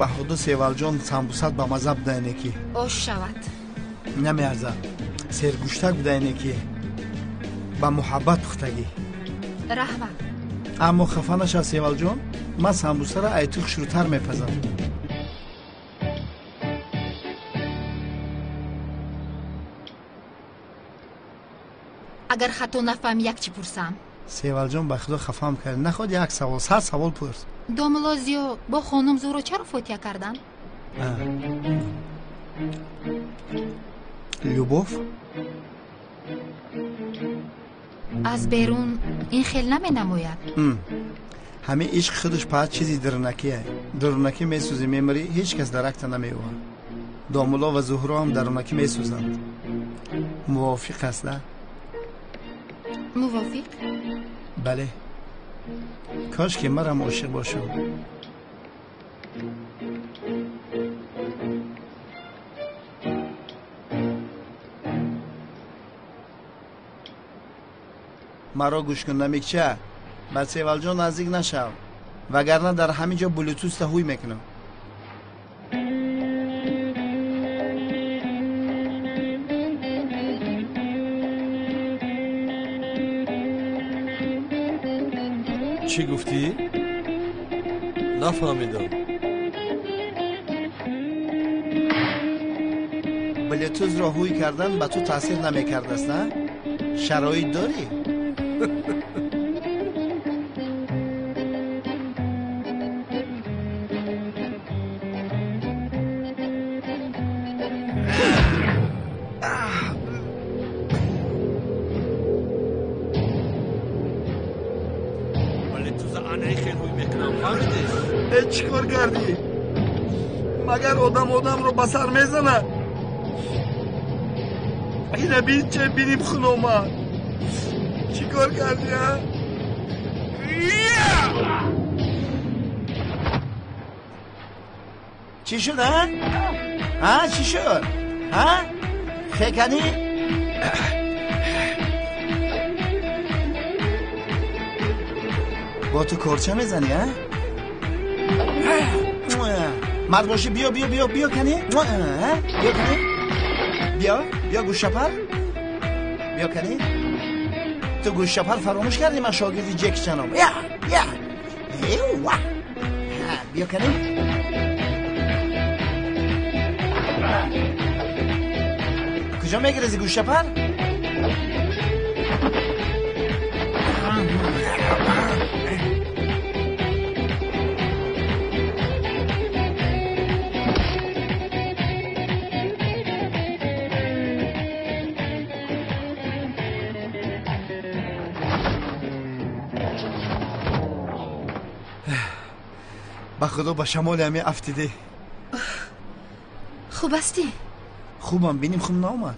بهادر سیوالجان سامبوسات با مزه بدهینه کی اوش شود نمیارزه سرگوشتک بدهینه کی با محبت پختگی رحمت اما خفه نشه سیوالجان من سامبوسه را ایتوخ شروتر میپزم اگر خطو نفهم یک چی پرسم سیوالجان به خدا خفه کرد نخواد یک سوال 100 سوال پرس داملازیو با خانم زورو چرا فوتیا کردن؟ любовь از بیرون این خیلی نمی نموید همه عشق خودش پس چیزی درونکیه درونکی میسوزی میمری هیچ کس درکت نمیوه داملا و زهرا هم درونکی میسوزند موافق است نه؟ موافق؟ بله کاش که مرم عاشق باشم مرا گوش کن نمیکچه بر سیوالجان نزدیک نشو وگرنه در همین جا بلوتوث تهوی میکنم چی گفتی؟ نفهمیدم بلوتوث را هوی کردن به تو تاثیر نمیکرده است نه؟ شرایط داری؟ چیکار کردی؟ مگر آدم رو بسر میزنه؟ اینه بین چه بینیم خونوما چیکار کردی ها؟ چی شد ها؟ ها چی شد؟ ها؟ خیکنی؟ با تو کارچه میزنی ها؟ مرد باشی بیا کنی بیا کنی بیا گوش شپر بیا کنی تو گوش شپر فراموش کردی من شاگردی جک چنم بیا کنی کجا میگریزی گوش شپر با خدا با شمال همه افتیده خوب استی؟ خوبم بینیم خوب نامد